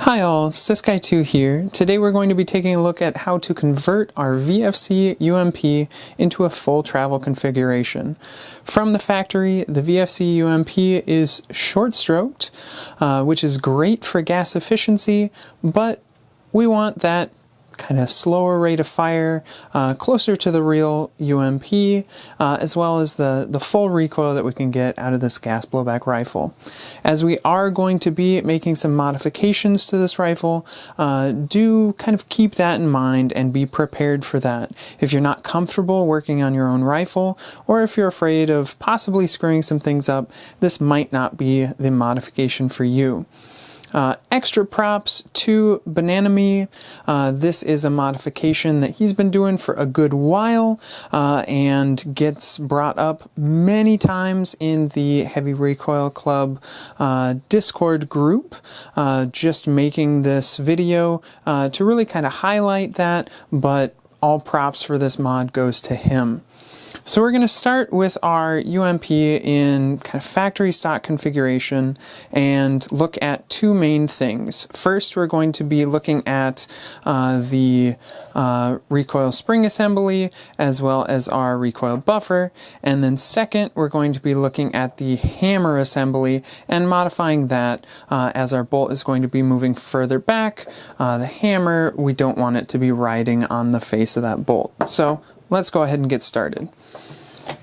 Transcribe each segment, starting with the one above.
Hi all, Sysguy2 here. Today we're going to be taking a look at how to convert our VFC UMP into a full travel configuration. From the factory, the VFC UMP is short-stroked, which is great for gas efficiency, but we want that kind of slower rate of fire, closer to the real UMP, as well as the full recoil that we can get out of this gas blowback rifle. As we are going to be making some modifications to this rifle, do kind of keep that in mind and be prepared for that. If you're not comfortable working on your own rifle, or if you're afraid of possibly screwing some things up, this might not be the modification for you. Extra props to Bana-Nami. This is a modification that he's been doing for a good while and gets brought up many times in the Heavy Recoil Club Discord group. Just making this video to really kind of highlight that, but all props for this mod goes to him. So we're going to start with our UMP in kind of factory stock configuration and look at two main things. First, we're going to be looking at the recoil spring assembly as well as our recoil buffer. And then second, we're going to be looking at the hammer assembly and modifying that as our bolt is going to be moving further back. The hammer, we don't want it to be riding on the face of that bolt. So let's go ahead and get started.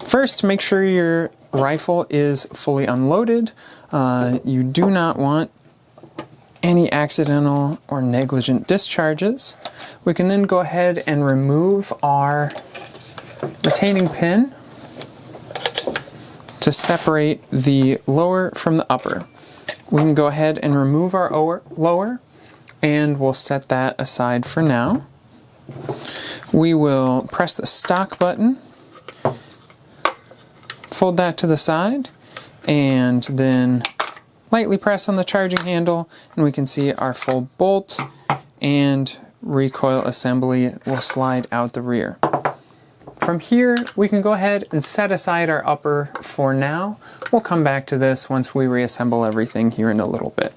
First, make sure your rifle is fully unloaded. You do not want any accidental or negligent discharges. We can then go ahead and remove our retaining pin to separate the lower from the upper. We can go ahead and remove our lower, and we'll set that aside for now. We will press the stock button, fold that to the side, and then lightly press on the charging handle, and we can see our full bolt and recoil assembly will slide out the rear. From here, we can go ahead and set aside our upper for now. We'll come back to this once we reassemble everything here in a little bit.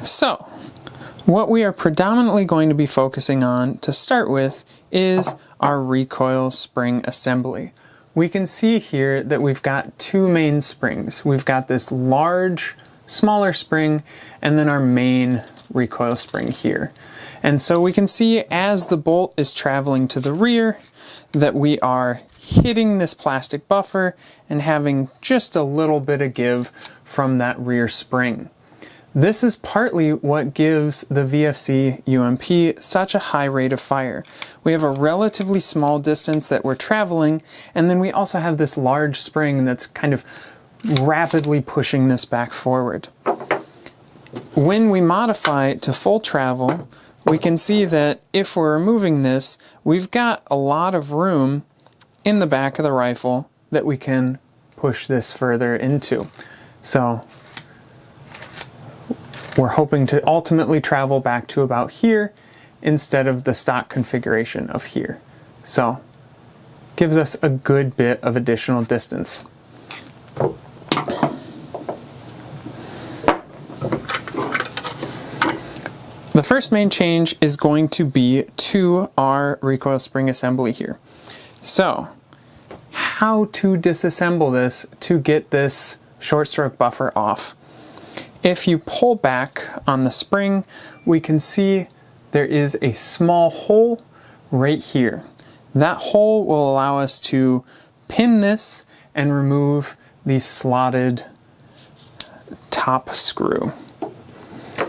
So, what we are predominantly going to be focusing on to start with is our recoil spring assembly. We can see here that we've got two main springs. We've got this large, smaller spring, and then our main recoil spring here. And so we can see as the bolt is traveling to the rear that we are hitting this plastic buffer and having just a little bit of give from that rear spring. This is partly what gives the VFC UMP such a high rate of fire. We have a relatively small distance that we're traveling, and then we also have this large spring that's kind of rapidly pushing this back forward. When we modify to full travel, we can see that if we're removing this, we've got a lot of room in the back of the rifle that we can push this further into. So we're hoping to ultimately travel back to about here instead of the stock configuration of here. So, gives us a good bit of additional distance. The first main change is going to be to our recoil spring assembly here. So, how to disassemble this to get this short stroke buffer off. If you pull back on the spring, we can see there is a small hole right here. That hole will allow us to pin this and remove the slotted top screw.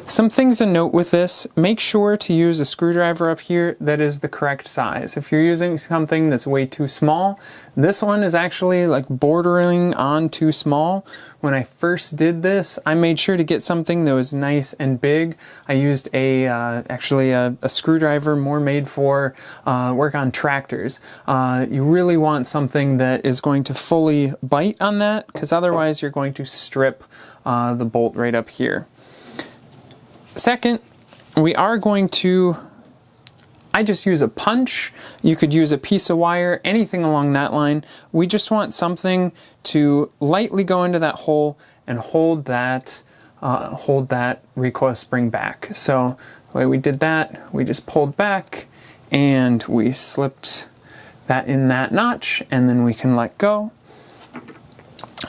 Some things to note with this: make sure to use a screwdriver up here that is the correct size. If you're using something that's way too small, this one is actually like bordering on too small. When I first did this, I made sure to get something that was nice and big. I used actually a screwdriver more made for work on tractors. You really want something that is going to fully bite on that, because otherwise you're going to strip the bolt right up here. Second, we are going to, I just use a punch. You could use a piece of wire, anything along that line. We just want something to lightly go into that hole and hold that hold that recoil spring back. So the way we did that, we just pulled back and we slipped that in that notch, and then we can let go.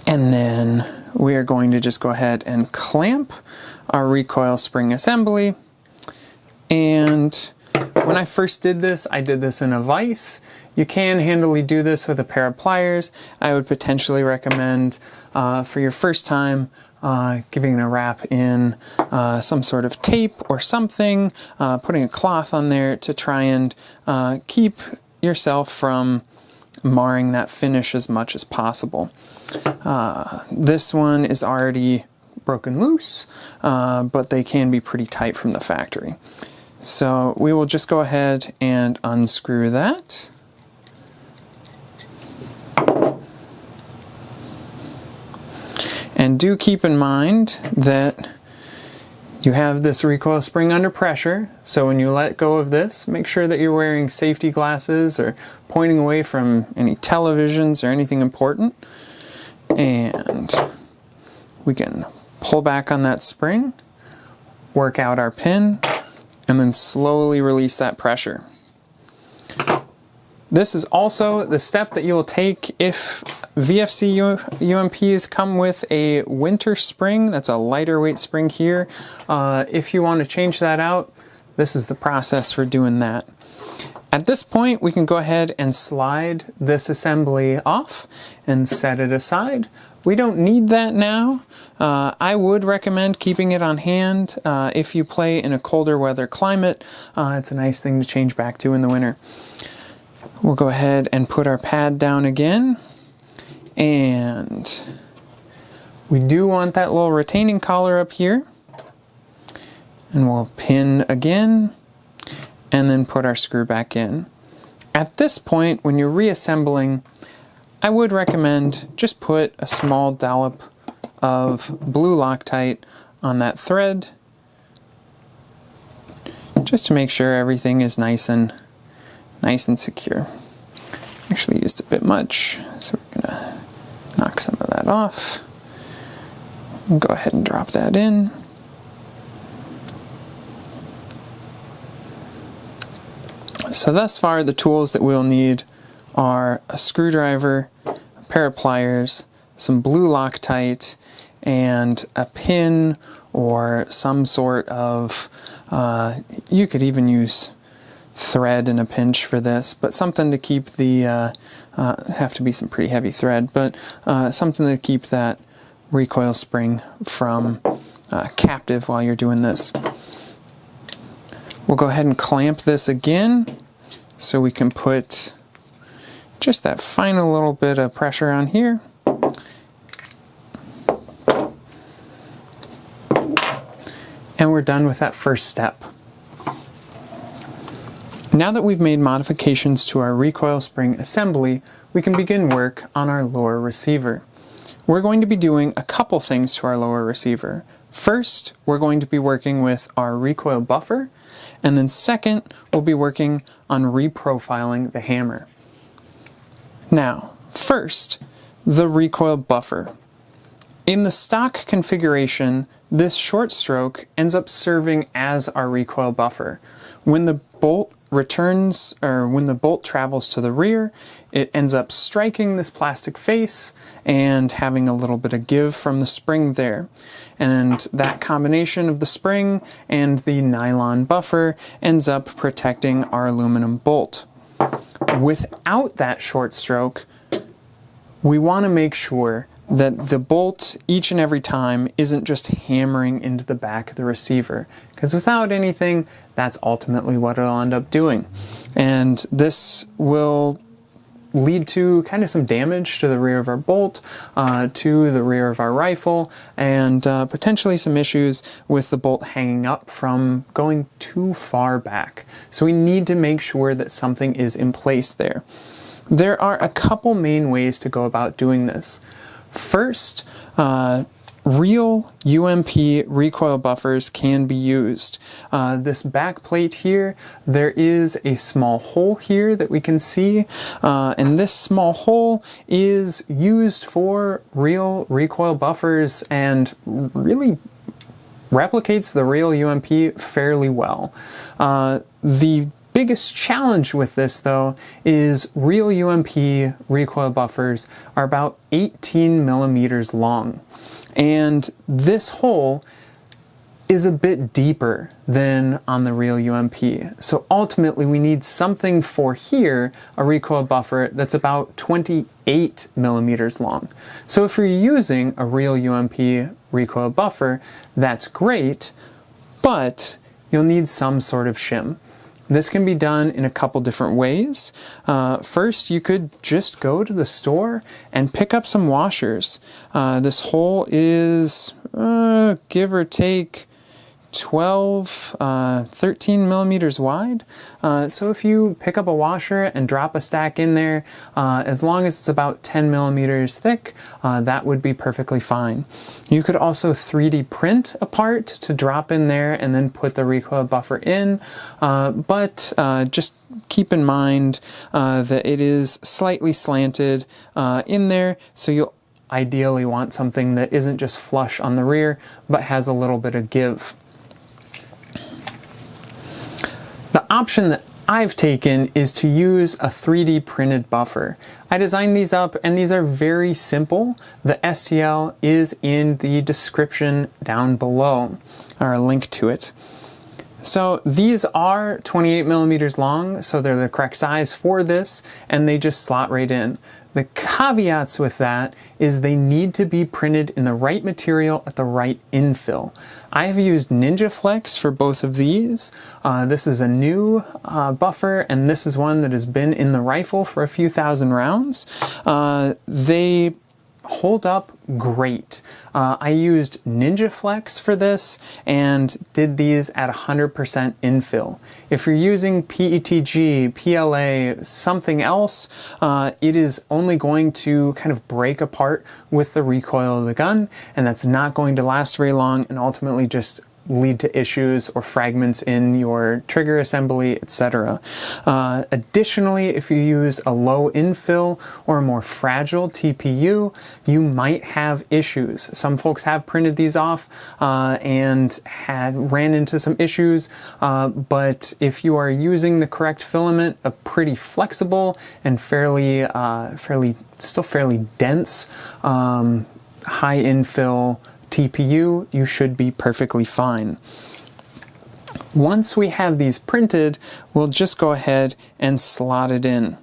And then we are going to just go ahead and clamp our recoil spring assembly. And when I first did this, I did this in a vise. You can handily do this with a pair of pliers. I would potentially recommend for your first time giving it a wrap in some sort of tape or something, putting a cloth on there to try and keep yourself from marring that finish as much as possible. This one is already broken loose, but they can be pretty tight from the factory. So we will just go ahead and unscrew that. And do keep in mind that you have this recoil spring under pressure, so when you let go of this, make sure that you're wearing safety glasses or pointing away from any televisions or anything important. And we can pull back on that spring, work out our pin, and then slowly release that pressure. This is also the step that you will take if VFC UMPs come with a winter spring. That's a lighter weight spring here. If you want to change that out, this is the process for doing that. At this point, we can go ahead and slide this assembly off and set it aside. We don't need that now. I would recommend keeping it on hand if you play in a colder weather climate. It's a nice thing to change back to in the winter. We'll go ahead and put our pad down again, and we do want that little retaining collar up here, and we'll pin again and then put our screw back in. At this point, when you're reassembling, I would recommend just put a small dollop of blue Loctite on that thread just to make sure everything is nice and secure. Actually used a bit much, so we're gonna knock some of that off. And go ahead and drop that in. So thus far, the tools that we'll need are a screwdriver, a pair of pliers, some blue Loctite, and a pin or some sort of, you could even use thread in a pinch for this, but something to keep the, have to be some pretty heavy thread, but something to keep that recoil spring from captive while you're doing this. We'll go ahead and clamp this again so we can put just that final little bit of pressure on here. And we're done with that first step. Now that we've made modifications to our recoil spring assembly, we can begin work on our lower receiver. We're going to be doing a couple things to our lower receiver. First, we're going to be working with our recoil buffer, and then second, we'll be working on reprofiling the hammer. Now, first, the recoil buffer. In the stock configuration, this short stroke ends up serving as our recoil buffer. When the bolt returns, or when the bolt travels to the rear, it ends up striking this plastic face and having a little bit of give from the spring there. And that combination of the spring and the nylon buffer ends up protecting our aluminum bolt. Without that short stroke, we want to make sure that the bolt each and every time isn't just hammering into the back of the receiver, because without anything, that's ultimately what it'll end up doing. And this will lead to kind of some damage to the rear of our bolt, to the rear of our rifle, and potentially some issues with the bolt hanging up from going too far back. So we need to make sure that something is in place there. There are a couple main ways to go about doing this. First, real UMP recoil buffers can be used. This back plate here, there is a small hole here that we can see, and this small hole is used for real recoil buffers and really replicates the real UMP fairly well. The biggest challenge with this though is real UMP recoil buffers are about 18 millimeters long, and this hole is a bit deeper than on the real UMP. So ultimately we need something for here, a recoil buffer that's about 28 millimeters long. So if you're using a real UMP recoil buffer, that's great, but you'll need some sort of shim. This can be done in a couple different ways. First, you could just go to the store and pick up some washers. This hole is, give or take, 13 millimeters wide. So if you pick up a washer and drop a stack in there, as long as it's about 10 millimeters thick, that would be perfectly fine. You could also 3D print a part to drop in there and then put the recoil buffer in, but just keep in mind that it is slightly slanted in there, so you'll ideally want something that isn't just flush on the rear, but has a little bit of give. The option that I've taken is to use a 3D printed buffer. I designed these up and these are very simple. The STL is in the description down below, or a link to it. So these are 28 millimeters long, so they're the correct size for this, and they just slot right in. The caveats with that is they need to be printed in the right material at the right infill. I have used Ninja Flex for both of these. This is a new buffer, and this is one that has been in the rifle for a few thousand rounds. They hold up great. I used Ninja Flex for this and did these at 100% infill. If you're using PETG, PLA, something else, it is only going to kind of break apart with the recoil of the gun, and that's not going to last very long and ultimately just lead to issues or fragments in your trigger assembly, etc. Additionally, if you use a low infill or a more fragile TPU, you might have issues. Some folks have printed these off and ran into some issues, but if you are using the correct filament, a pretty flexible and still fairly dense high infill TPU, you should be perfectly fine. Once we have these printed, we'll just go ahead and slot it in.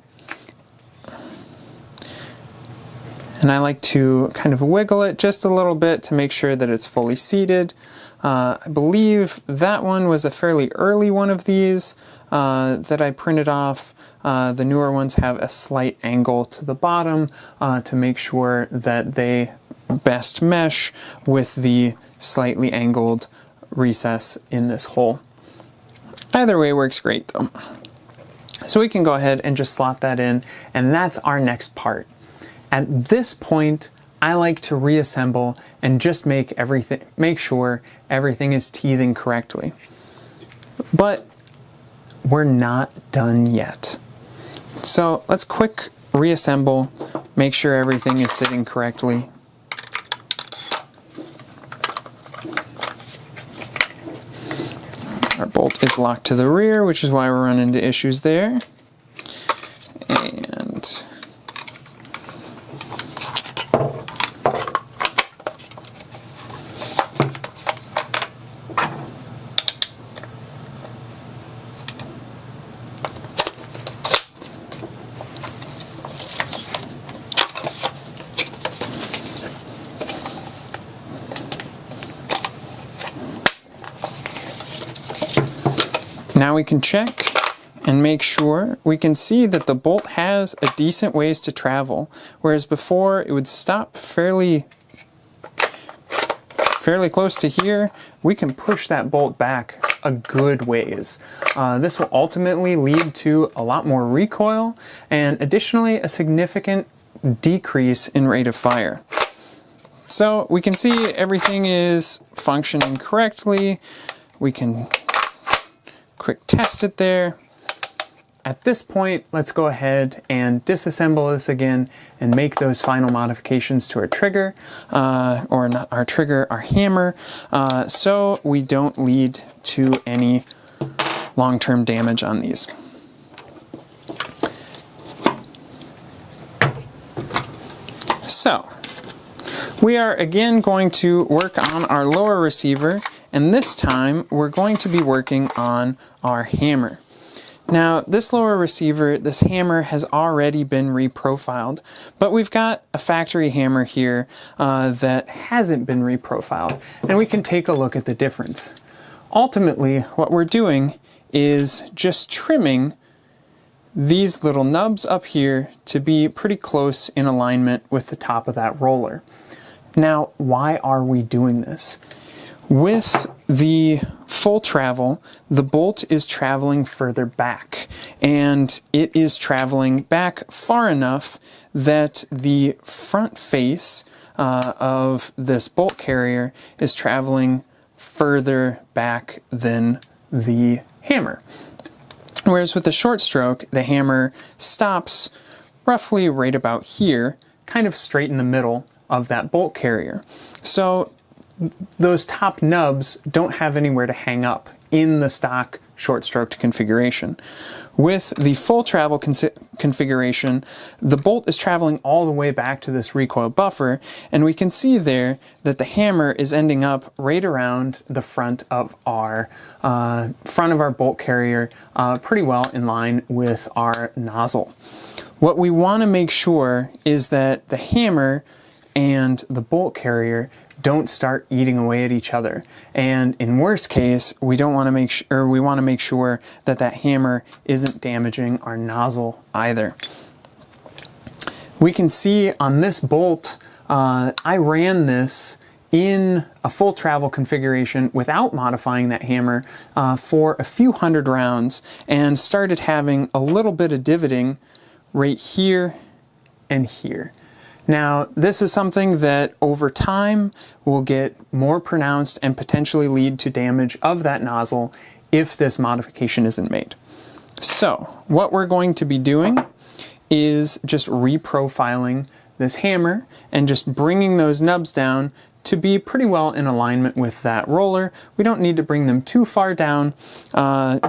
And I like to kind of wiggle it just a little bit to make sure that it's fully seated. I believe that one was a fairly early one of these that I printed off. The newer ones have a slight angle to the bottom to make sure that they best mesh with the slightly angled recess in this hole. Either way works great though. So we can go ahead and just slot that in, and that's our next part. At this point, I like to reassemble and just make sure everything is teething correctly. But we're not done yet. So let's quick reassemble, make sure everything is sitting correctly. Our bolt is locked to the rear, which is why we're running into issues there. And now we can check and make sure. We can see that the bolt has a decent ways to travel, whereas before it would stop fairly close to here. We can push that bolt back a good ways. This will ultimately lead to a lot more recoil and additionally a significant decrease in rate of fire. So we can see everything is functioning correctly. We can quick test it there. at this point, let's go ahead and disassemble this again and make those final modifications to our trigger, or not our trigger, our hammer, so we don't lead to any long-term damage on these. So, we are again going to work on our lower receiver, and this time we're going to be working on our hammer. Now, this lower receiver, this hammer has already been reprofiled, but we've got a factory hammer here that hasn't been reprofiled, and we can take a look at the difference. Ultimately, what we're doing is just trimming these little nubs up here to be pretty close in alignment with the top of that roller. Now, why are we doing this? With the full travel, the bolt is traveling further back, and it is traveling back far enough that the front face of this bolt carrier is traveling further back than the hammer. Whereas with the short stroke, the hammer stops roughly right about here, kind of straight in the middle of that bolt carrier. So those top nubs don't have anywhere to hang up in the stock short stroked configuration. With the full travel configuration, the bolt is traveling all the way back to this recoil buffer, and we can see there that the hammer is ending up right around the front of our bolt carrier, pretty well in line with our nozzle. What we want to make sure is that the hammer and the bolt carrier don't start eating away at each other. And in worst case, we want to make sure that that hammer isn't damaging our nozzle either. We can see on this bolt, I ran this in a full travel configuration without modifying that hammer for a few hundred rounds, and started having a little bit of divoting right here and here. Now, this is something that over time will get more pronounced and potentially lead to damage of that nozzle if this modification isn't made. So, what we're going to be doing is just reprofiling this hammer and just bringing those nubs down to be pretty well in alignment with that roller. We don't need to bring them too far down,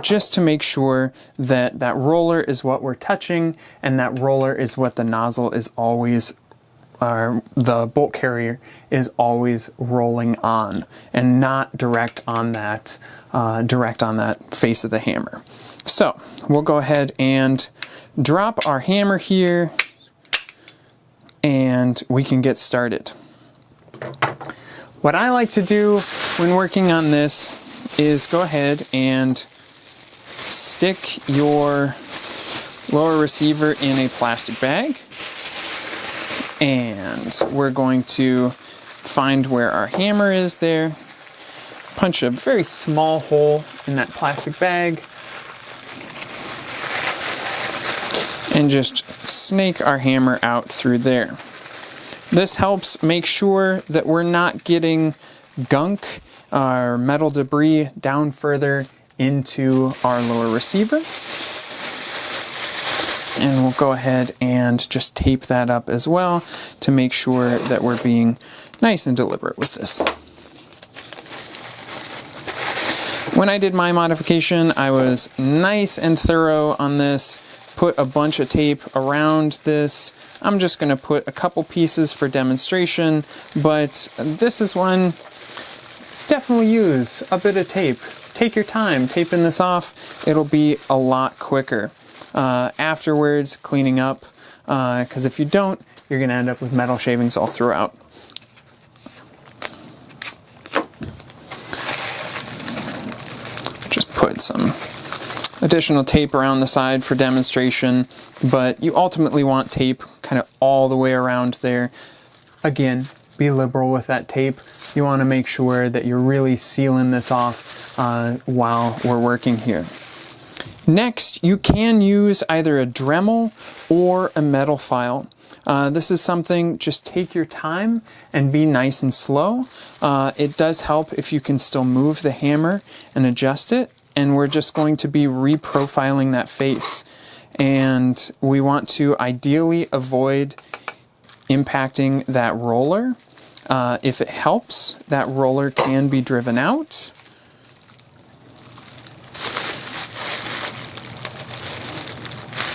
just to make sure that that roller is what we're touching and that roller is what the nozzle is always the bolt carrier is always rolling on, and not direct on that face of the hammer. So we'll go ahead and drop our hammer here, and we can get started. What I like to do when working on this is go ahead and stick your lower receiver in a plastic bag. And we're going to find where our hammer is there, punch a very small hole in that plastic bag, and just snake our hammer out through there. This helps make sure that we're not getting gunk or metal debris down further into our lower receiver. And we'll go ahead and just tape that up as well to make sure that we're being nice and deliberate with this. When I did my modification, I was nice and thorough on this, put a bunch of tape around this. I'm just going to put a couple pieces for demonstration, but this is one, definitely use a bit of tape. Take your time taping this off. It'll be a lot quicker. Afterwards, cleaning up, because if you don't, you're going to end up with metal shavings all throughout. Just put some additional tape around the side for demonstration, but you ultimately want tape kind of all the way around there. Again, be liberal with that tape. You want to make sure that you're really sealing this off while we're working here. Next, you can use either a Dremel or a metal file. This is something, just take your time and be nice and slow. It does help if you can still move the hammer and adjust it, and we're just going to be reprofiling that face. and we want to ideally avoid impacting that roller. If it helps, that roller can be driven out.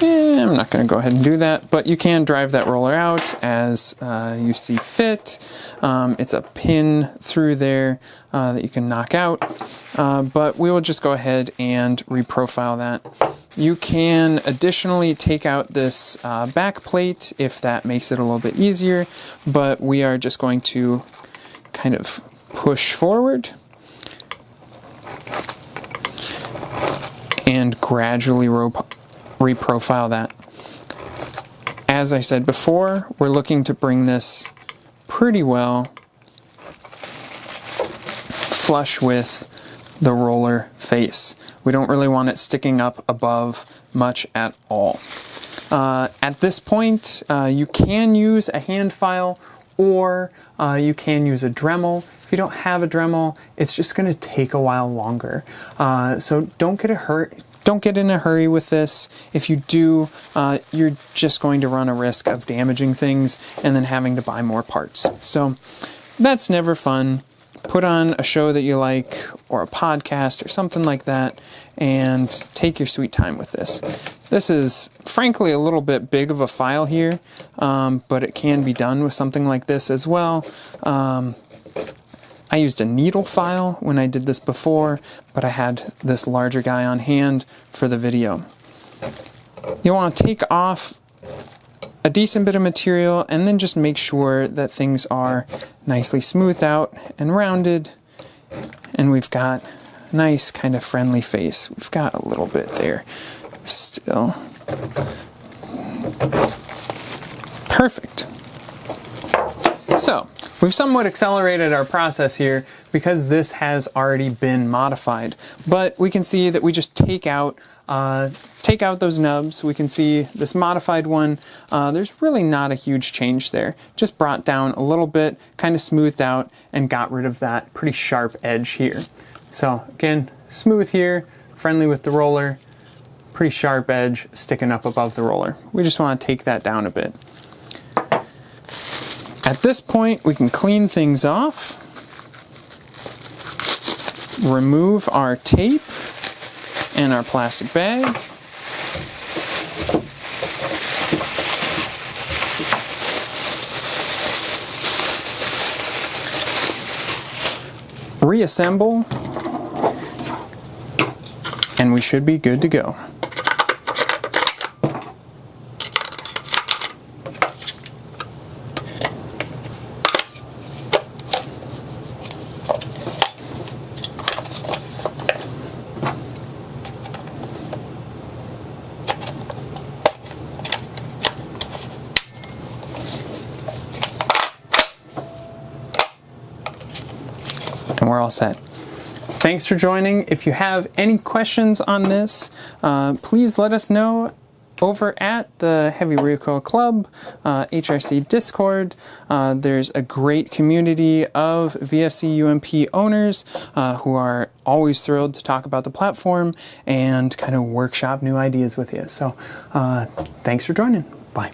I'm not going to go ahead and do that, but you can drive that roller out as you see fit. It's a pin through there that you can knock out, but we will just go ahead and reprofile that. You can additionally take out this back plate if that makes it a little bit easier, but we are just going to kind of push forward and gradually reprofile that. As I said before, we're looking to bring this pretty well flush with the roller face. We don't really want it sticking up above much at all. At this point, you can use a hand file, or you can use a Dremel. If you don't have a Dremel, it's just going to take a while longer. So don't get in a hurry with this. If you do, you're just going to run a risk of damaging things and then having to buy more parts. So that's never fun. Put on a show that you like, or a podcast or something like that, and take your sweet time with this. This is frankly a little bit big of a file here, but it can be done with something like this as well. I used a needle file when I did this before, but I had this larger guy on hand for the video. You want to take off a decent bit of material and then just make sure that things are nicely smoothed out and rounded, and we've got a nice kind of friendly face. We've got a little bit there still. Perfect. So we've somewhat accelerated our process here because this has already been modified, but we can see that we just take out those nubs. We can see this modified one. There's really not a huge change there. Just brought down a little bit, kind of smoothed out, and got rid of that pretty sharp edge here. So again, smooth here, friendly with the roller, pretty sharp edge sticking up above the roller. We just want to take that down a bit. At this point, we can clean things off, remove our tape and our plastic bag, reassemble, and we should be good to go. And we're all set. Thanks for joining. If you have any questions on this, please let us know over at the Heavy Recoil Club, HRC Discord. There's a great community of VFC UMP owners who are always thrilled to talk about the platform and kind of workshop new ideas with you. So thanks for joining. Bye.